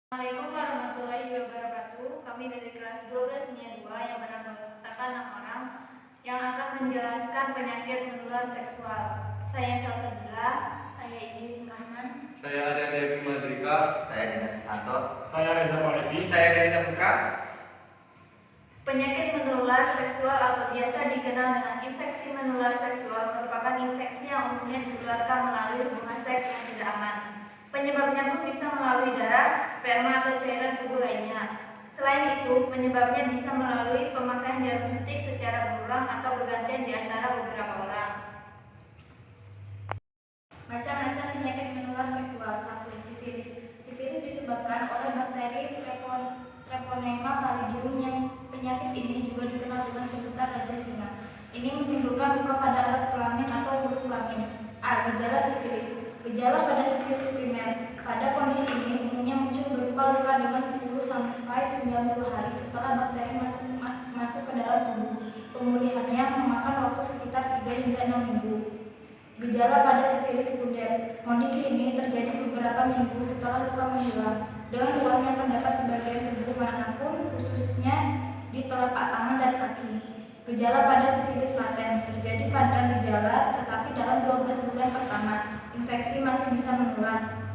Assalamualaikum warahmatullahi wabarakatuh. Kami dari kelas 12 NIA 2 yang beranggotakan 6 orang yang akan menjelaskan penyakit menular seksual. Saya Salsabila, saya Idin Rahman, saya Arya Dewi Madrika, saya Dinas Santo, saya Reza Maledi, saya Dewi Saputra. Penyakit menular seksual atau biasa dikenal dengan infeksi menular seksual merupakan infeksi yang umumnya ditularkan melalui hubungan seks yang tidak aman. Penyebabnya pun bisa melalui darah, sperma, atau cairan tubuh lainnya. Selain itu, penyebabnya bisa melalui pemakaian jarum suntik secara berulang atau bergantian di antara beberapa orang. Macam-macam penyakit menular seksual. 1. Sifilis. Sifilis disebabkan oleh bakteri Treponema pallidum yang penyakit ini juga dikenal dengan sebutan raja singa. Ini menimbulkan luka pada alat kelamin atau huruf kelamin. A. Gejala sifilis. Gejala pada sifilis primer. Pada kondisi ini umumnya muncul berupa luka dengan 10 sampai 90 hari setelah bakteri masuk ke dalam tubuh. Pemulihannya memakan waktu sekitar 3 hingga 6 minggu. Gejala pada sifilis sekunder. Kondisi ini terjadi beberapa minggu setelah luka menghilang, dengan luka yang terdapat di bagian tubuh manapun, khususnya di telapak tangan dan kaki. Gejala pada sifilis laten terjadi pada gejala, tetapi dalam 12 bulan pertama, infeksi masih bisa menular.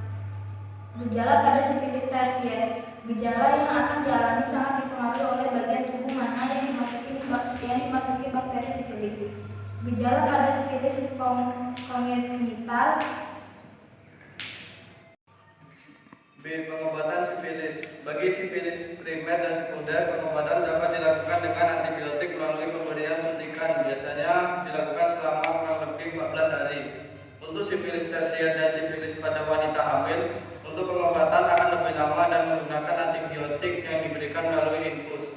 Gejala pada sifilis tersier. Gejala yang akan dialami sangat dipengaruhi oleh bagian tubuh mana yang dimasuki bakteri sifilis. Gejala pada sifilis kongenital. B. Pengobatan sifilis. Bagi sifilis primer dan sekunder, pengobatan dapat dilakukan dengan antibiotik melalui pemberian suntikan, biasanya dilakukan selama kurang lebih 14 hari. Untuk sifilis tersier dan sifilis pada wanita hamil, untuk pengobatan akan lebih lama dan menggunakan antibiotik yang diberikan melalui infus.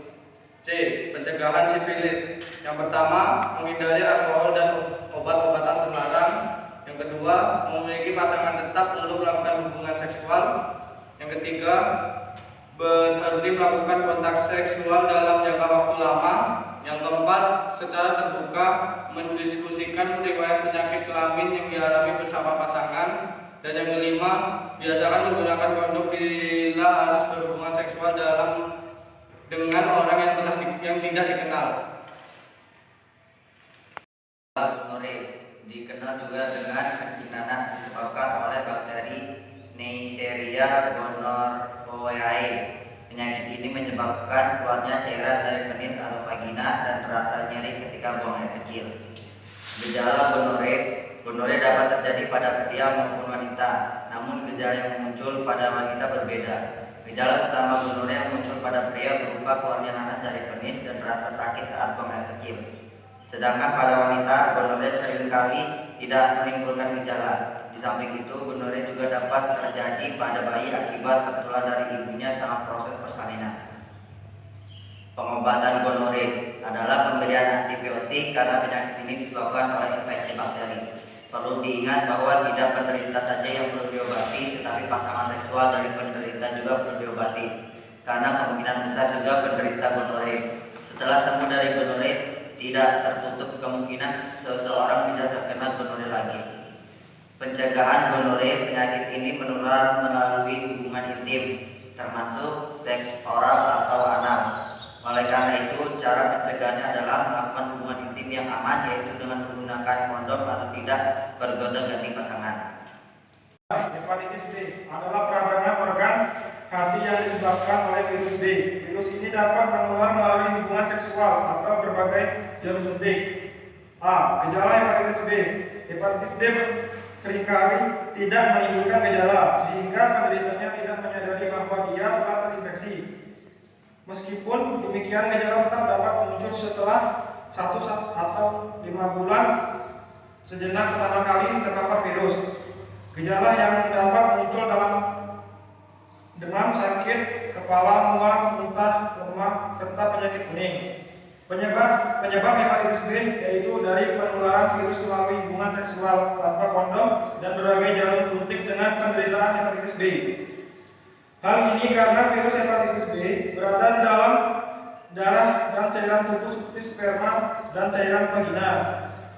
C. Pencegahan sifilis. Yang pertama, menghindari alkohol dan obat-obatan terlarang. Yang kedua, memiliki pasangan tetap untuk melakukan hubungan seksual. Yang ketiga, berhenti melakukan kontak seksual dalam jangka waktu lama. Yang keempat, secara terbuka mendiskusikan riwayat penyakit kelamin yang dialami bersama pasangan. Dan yang kelima, biasakan menggunakan kondom bila harus berhubungan seksual dengan orang yang tidak dikenal. Gonorrhea dikenal juga dengan kencing nanah disebabkan oleh bakteri Neisseria gonorrhoeae. Penyakit ini menyebabkan keluarnya cairan dari penis atau vagina dan terasa nyeri ketika buang air kecil. Gejala gonorrhea dapat terjadi pada pria maupun wanita, namun gejala yang muncul pada wanita berbeda. Gejala utama gonorrhea yang muncul pada pria berupa keluarnya nanah dari penis dan rasa sakit saat buang air kecil. Sedangkan pada wanita, gonorrhea seringkali tidak menimbulkan gejala. Di samping itu, gonorrhea juga dapat terjadi pada bayi akibat tertular dari ibunya saat proses persalinan. Pengobatan gonorrhea adalah pemberian antibiotik karena penyakit ini disebabkan oleh infeksi bakteri. Perlu diingat bahwa tidak penderita saja yang perlu diobati, tetapi pasangan seksual dari penderita juga perlu diobati, karena kemungkinan besar juga penderita gonorrhea. Setelah sembuh dari gonorrhea, tidak tertutup kemungkinan seseorang bisa terkena gonorrhea lagi. Pencegahan gonorrhea. Penyakit ini menular melalui hubungan intim, termasuk seks oral atau anal. Oleh karena itu, cara pencegahannya adalah melakukan hubungan intim yang aman, yaitu dengan menggunakan kondom atau tidak bergonta-ganti pasangan. Hepatitis B adalah peradangan organ hati yang disebabkan oleh virus B. Virus ini dapat menular melalui hubungan seksual atau berbagai jarum suntik. A. Gejala hepatitis B. Hepatitis B seringkali tidak menimbulkan gejala, sehingga penderitanya tidak menyadari bahwa dia telah terinfeksi. Meskipun demikian, gejala tetap dapat muncul setelah 1 atau 5 bulan sejenak pertama kali terpapar virus. Gejala yang dapat muncul dalam demam, sakit kepala, mual, muntah, lemah, serta penyakit kuning. Penyebab hepatitis B yaitu dari penularan virus melalui hubungan seksual tanpa kondom dan berbagai jarum suntik dengan penderitaan hepatitis B. Hal ini karena virus hepatitis B berada di dalam darah dan cairan tubuh seperti sperma dan cairan vagina.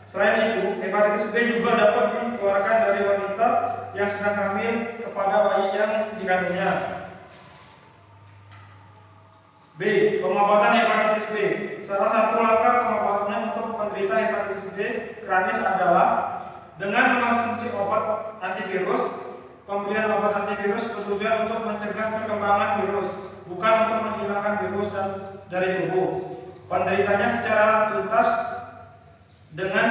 Selain itu, hepatitis B juga dapat dikeluarkan dari wanita yang sedang hamil kepada bayi yang dikandungnya. B. Pengobatan hepatitis B. Salah satu langkah pengobatannya untuk penderita hepatitis B kronis adalah dengan mengkonsumsi obat antivirus. Pemberian obat antivirus bertujuan untuk mencegah perkembangan virus, bukan untuk menghilangkan virus dari tubuh penderitanya secara tuntas dengan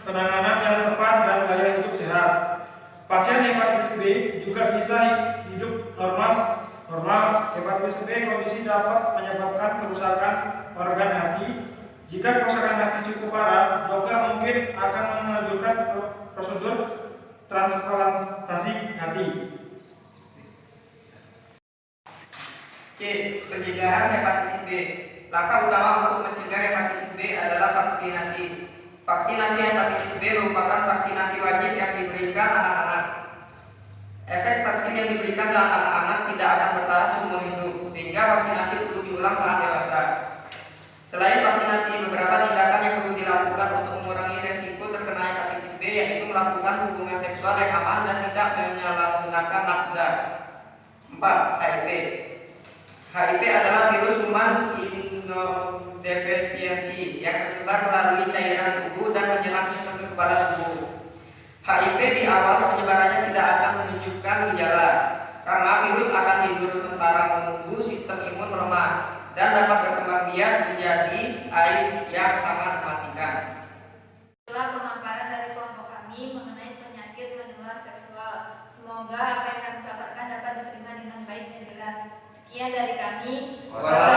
penanganan yang tepat dan gaya hidup sehat. Pasien hepatitis B juga bisa hidup normal. Hepatitis B kondisi dapat menyebabkan kerusakan organ hati. Jika kerusakan hati cukup parah, dokter mungkin akan mengajukan prosedur transplantasi hati. C. Pencegahan hepatitis B. Langkah utama untuk mencegah hepatitis B adalah vaksinasi. Vaksinasi hepatitis B merupakan vaksinasi wajib yang diberikan anak-anak. Efek vaksin yang diberikan saat anak-anak tidak akan bertahan seumur hidup, sehingga vaksinasi perlu diulang saat dewasa. Selain vaksinasi, beberapa tindakan yang perlu dilakukan untuk mengurangi resiko terkena hepatitis B yaitu melakukan hubungan seksual yang aman dan tidak menyalahgunakan nafsa. 4. HIV. HIV adalah virus human immunodefisiency yang tersebar melalui cairan tubuh dan menyerang sistem kekebalan tubuh. HIV di awal penyebarannya tidak akan menunjukkan gejala karena virus akan tidur sementara menunggu sistem imun melemah dan dapat berkembang biak menjadi AIDS yang sangat mematikan. Itulah pemaparan dari kelompok kami mengenai penyakit menular seksual. Semoga apa yang kami kabarkan dapat diterima dengan baik dan jelas. Sekian dari kami. Wassalamualaikum